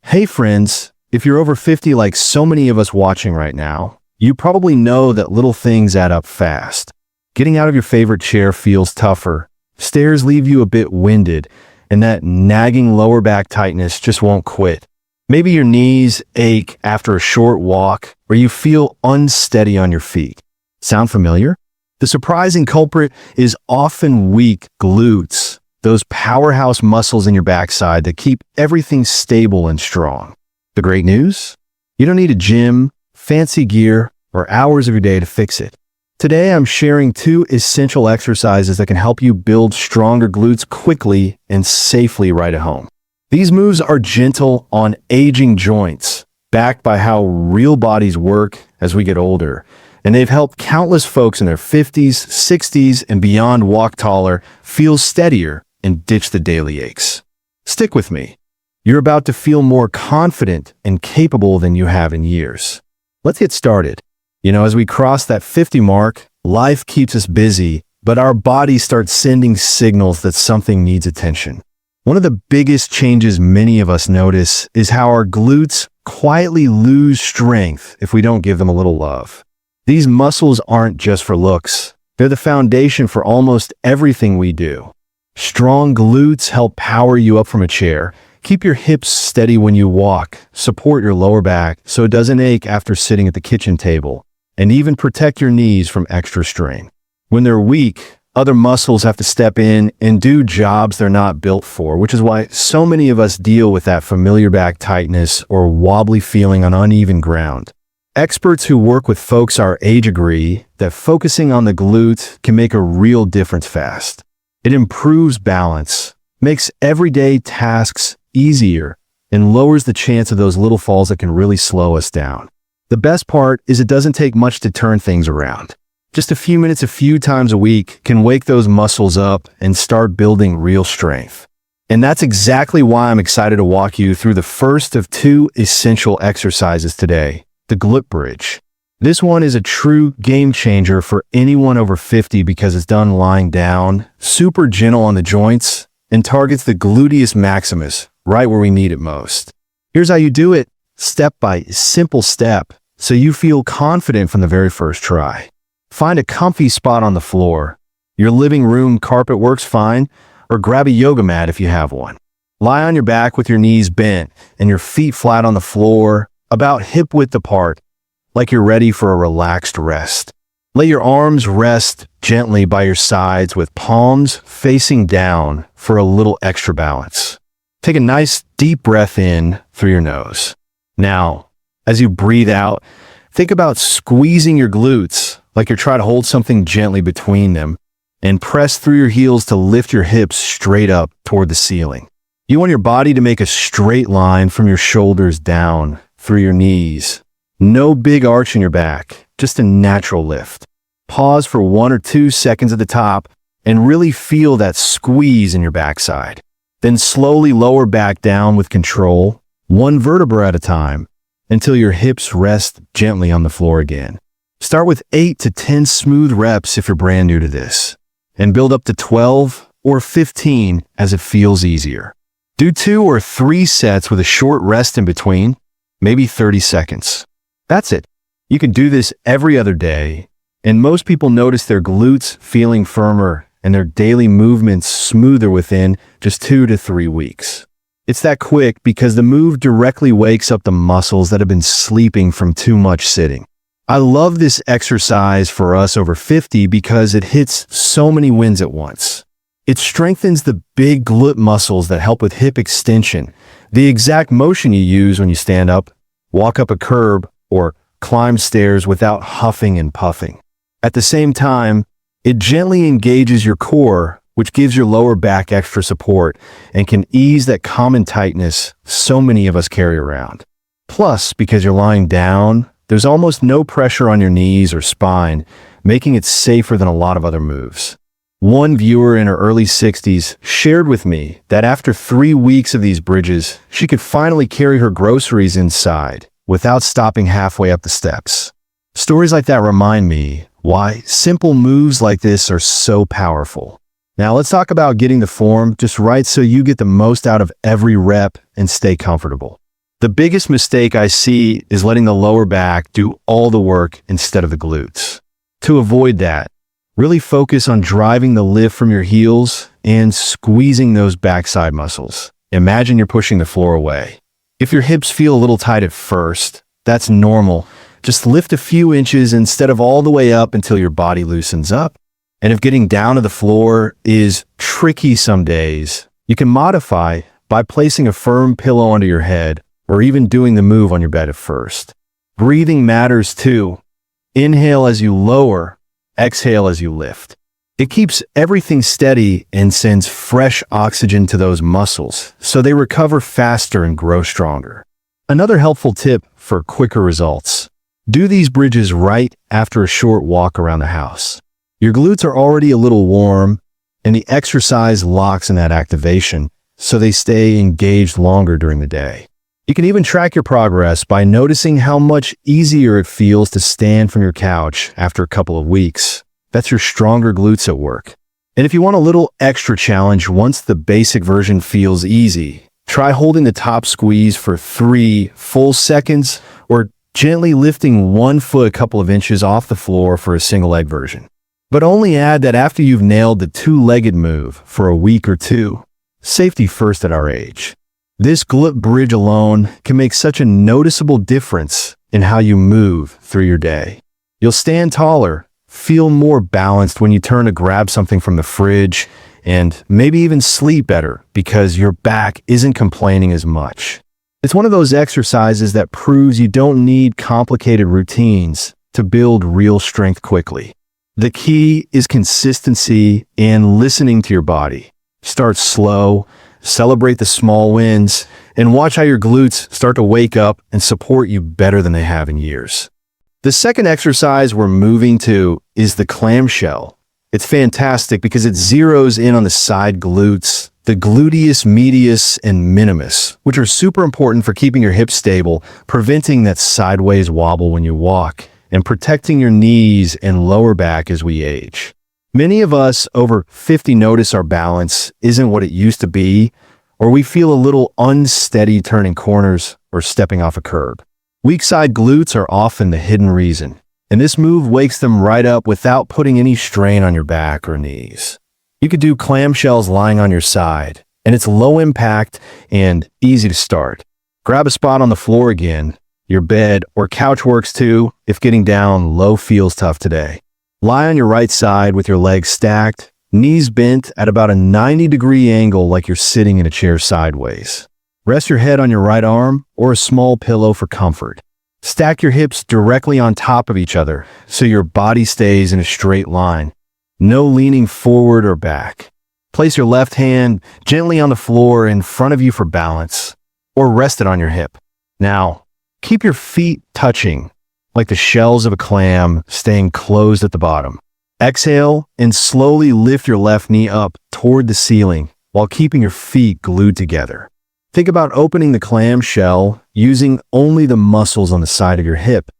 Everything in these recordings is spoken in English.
Hey friends, if you're over 50 like so many of us watching right now, you probably know that little things add up fast. Getting out of your favorite chair feels tougher, stairs leave you a bit winded, and that nagging lower back tightness just won't quit. Maybe your knees ache after a short walk, or you feel unsteady on your feet. Sound familiar? The surprising culprit is often weak glutes, those powerhouse muscles in your backside that keep everything stable and strong. The great news? You don't need a gym, fancy gear, or hours of your day to fix it. Today, I'm sharing 2 essential exercises that can help you build stronger glutes quickly and safely right at home. These moves are gentle on aging joints, backed by how real bodies work as we get older, and they've helped countless folks in their 50s, 60s, and beyond walk taller, feel steadier, and ditch the daily aches. Stick with me. You're about to feel more confident and capable than you have in years. Let's get started. As we cross that 50 mark, life keeps us busy, but our bodies start sending signals that something needs attention. One of the biggest changes many of us notice is how our glutes quietly lose strength if we don't give them a little love. These muscles aren't just for looks. They're the foundation for almost everything we do. Strong glutes help power you up from a chair, keep your hips steady when you walk, support your lower back so it doesn't ache after sitting at the kitchen table, and even protect your knees from extra strain. When they're weak, other muscles have to step in and do jobs they're not built for, which is why so many of us deal with that familiar back tightness or wobbly feeling on uneven ground. Experts who work with folks our age agree that focusing on the glute can make a real difference fast. It improves balance, makes everyday tasks easier, and lowers the chance of those little falls that can really slow us down. The best part is it doesn't take much to turn things around. Just a few minutes a few times a week can wake those muscles up and start building real strength. And that's exactly why I'm excited to walk you through the first of 2 essential exercises today, the glute bridge. This one is a true game changer for anyone over 50 because it's done lying down, super gentle on the joints, and targets the gluteus maximus, right where we need it most. Here's how you do it, step by simple step, so you feel confident from the very first try. Find a comfy spot on the floor. Your living room carpet works fine, or grab a yoga mat if you have one. Lie on your back with your knees bent and your feet flat on the floor, about hip width apart, like you're ready for a relaxed rest. Let your arms rest gently by your sides with palms facing down for a little extra balance. Take a nice deep breath in through your nose. Now, as you breathe out, think about squeezing your glutes like you're trying to hold something gently between them, and press through your heels to lift your hips straight up toward the ceiling. You want your body to make a straight line from your shoulders down through your knees. No big arch in your back, just a natural lift. Pause for 1 or 2 seconds at the top and really feel that squeeze in your backside. Then slowly lower back down with control, 1 vertebra at a time, until your hips rest gently on the floor again. Start with 8 to 10 smooth reps if you're brand new to this, and build up to 12 or 15 as it feels easier. Do 2 or 3 sets with a short rest in between, maybe 30 seconds. That's it. You can do this every other day, and most people notice their glutes feeling firmer and their daily movements smoother within just 2 to 3 weeks. It's that quick because the move directly wakes up the muscles that have been sleeping from too much sitting. I love this exercise for us over 50 because it hits so many wins at once. It strengthens the big glute muscles that help with hip extension, the exact motion you use when you stand up, walk up a curb, or climb stairs without huffing and puffing. At the same time, it gently engages your core, which gives your lower back extra support and can ease that common tightness so many of us carry around. Plus, because you're lying down, there's almost no pressure on your knees or spine, making it safer than a lot of other moves. One viewer in her early 60s shared with me that after 3 weeks of these bridges, she could finally carry her groceries inside without stopping halfway up the steps. Stories like that remind me why simple moves like this are so powerful. Now let's talk about getting the form just right so you get the most out of every rep and stay comfortable. The The biggest mistake I see is letting the lower back do all the work instead of the glutes. To avoid that, really focus on driving the lift from your heels and squeezing those backside muscles. Imagine you're pushing the floor away. If your hips feel a little tight at first, that's normal. Just lift a few inches instead of all the way up until your body loosens up. And if getting down to the floor is tricky some days, you can modify by placing a firm pillow under your head or even doing the move on your bed at first. Breathing matters too. Inhale as you lower, exhale as you lift. It keeps everything steady and sends fresh oxygen to those muscles, so they recover faster and grow stronger. Another helpful tip for quicker results: do these bridges right after a short walk around the house. Your glutes are already a little warm, and the exercise locks in that activation, so they stay engaged longer during the day. You can even track your progress by noticing how much easier it feels to stand from your couch after a couple of weeks. That's your stronger glutes at work. And if you want a little extra challenge once the basic version feels easy, try holding the top squeeze for 3 full seconds or gently lifting one foot a couple of inches off the floor for a single leg version. But only add that after you've nailed the two-legged move for a week or two. Safety first at our age. This glute bridge alone can make such a noticeable difference in how you move through your day. You'll stand taller, feel more balanced when you turn to grab something from the fridge, and maybe even sleep better because your back isn't complaining as much. It's one of those exercises that proves you don't need complicated routines to build real strength quickly. The key is consistency and listening to your body. Start slow, celebrate the small wins, and watch how your glutes start to wake up and support you better than they have in years. The second exercise we're moving to is the clamshell. It's fantastic because it zeroes in on the side glutes, the gluteus medius and minimus, which are super important for keeping your hips stable, preventing that sideways wobble when you walk, and protecting your knees and lower back as we age. Many of us over 50 notice our balance isn't what it used to be, or we feel a little unsteady turning corners or stepping off a curb. Weak side glutes are often the hidden reason, and this move wakes them right up without putting any strain on your back or knees. You could do clamshells lying on your side, and it's low impact and easy to start. Grab a spot on the floor again. Your bed or couch works too if getting down low feels tough today. Lie on your right side with your legs stacked, knees bent at about a 90-degree angle like you're sitting in a chair sideways. Rest your head on your right arm or a small pillow for comfort. Stack your hips directly on top of each other so your body stays in a straight line. No leaning forward or back. Place your left hand gently on the floor in front of you for balance, or rest it on your hip. Now, keep your feet touching, like the shells of a clam, staying closed at the bottom. Exhale and slowly lift your left knee up toward the ceiling while keeping your feet glued together. Think about opening the clamshell using only the muscles on the side of your hip.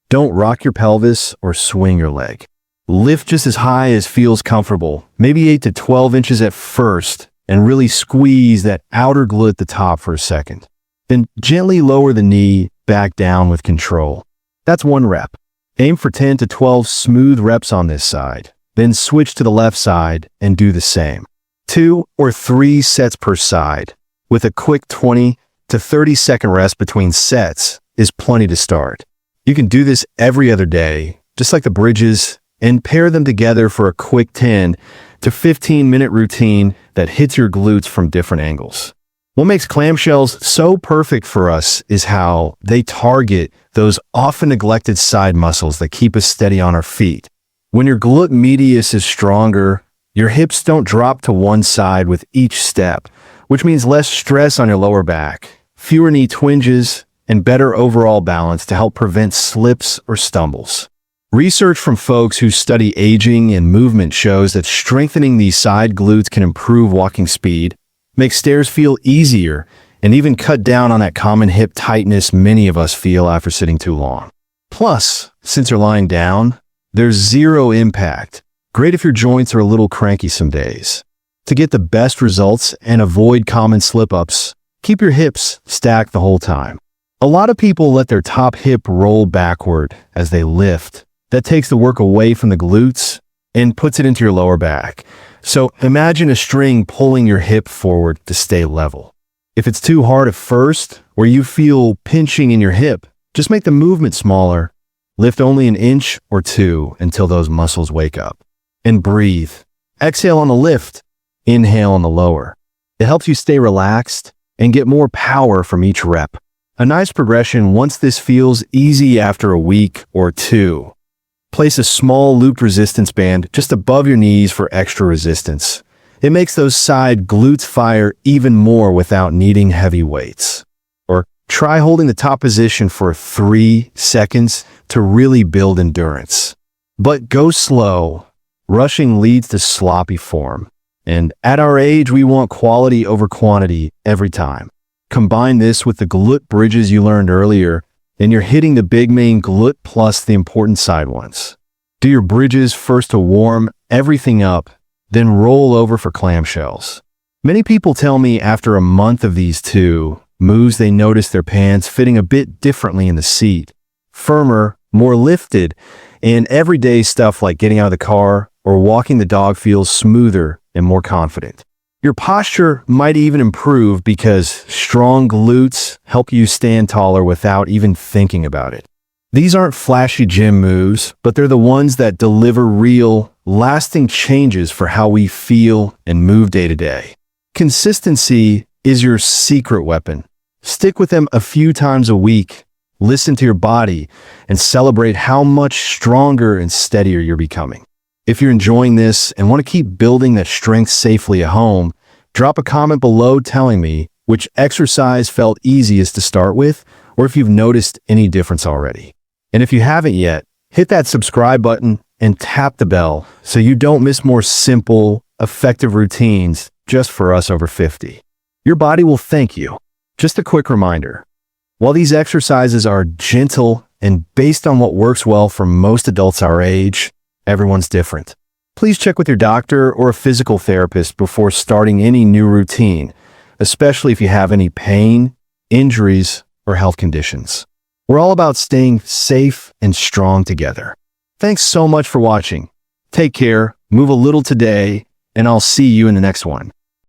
Don't rock your pelvis or swing your leg. Lift just as high as feels comfortable, maybe 8 to 12 inches at first, and really squeeze that outer glute at the top for a second. Then gently lower the knee back down with control. That's 1 rep. Aim for 10 to 12 smooth reps on this side. Then switch to the left side and do the same. 2 or 3 sets per side, with a quick 20 to 30 second rest between sets is plenty to start. You can do this every other day, just like the bridges, and pair them together for a quick 10 to 15-minute routine that hits your glutes from different angles. What makes clamshells so perfect for us is how they target those often neglected side muscles that keep us steady on our feet. When your glute medius is stronger, your hips don't drop to one side with each step, which means less stress on your lower back, fewer knee twinges, and better overall balance to help prevent slips or stumbles. Research from folks who study aging and movement shows that strengthening these side glutes can improve walking speed, make stairs feel easier, and even cut down on that common hip tightness many of us feel after sitting too long. Plus, since you're lying down, there's zero impact. Great if your joints are a little cranky some days. To get the best results and avoid common slip-ups, keep your hips stacked the whole time. A lot of people let their top hip roll backward as they lift. That takes the work away from the glutes and puts it into your lower back. So imagine a string pulling your hip forward to stay level. If it's too hard at first, or you feel pinching in your hip, just make the movement smaller. Lift only an inch or two until those muscles wake up. And breathe. Exhale on the lift, inhale on the lower. It helps you stay relaxed and get more power from each rep. A nice progression once this feels easy after a week or two. Place a small looped resistance band just above your knees for extra resistance. It makes those side glutes fire even more without needing heavy weights. Or try holding the top position for 3 seconds to really build endurance. But go slow. Rushing leads to sloppy form. And at our age, we want quality over quantity every time. Combine this with the glute bridges you learned earlier, and you're hitting the big main glute plus the important side ones. Do your bridges first to warm everything up, then roll over for clamshells. Many people tell me after a month of these two moves, they notice their pants fitting a bit differently in the seat, firmer, more lifted, and everyday stuff like getting out of the car or walking the dog feels smoother and more confident. Your posture might even improve because strong glutes help you stand taller without even thinking about it. These aren't flashy gym moves, but they're the ones that deliver real, lasting changes for how we feel and move day to day. Consistency is your secret weapon. Stick with them a few times a week, listen to your body, and celebrate how much stronger and steadier you're becoming. If you're enjoying this and want to keep building that strength safely at home, drop a comment below telling me which exercise felt easiest to start with, or if you've noticed any difference already. And if you haven't yet, hit that subscribe button and tap the bell so you don't miss more simple, effective routines just for us over 50. Your body will thank you. Just a quick reminder, while these exercises are gentle and based on what works well for most adults our age, everyone's different. Please check with your doctor or a physical therapist before starting any new routine, especially if you have any pain, injuries, or health conditions. We're all about staying safe and strong together. Thanks so much for watching. Take care, move a little today, and I'll see you in the next one.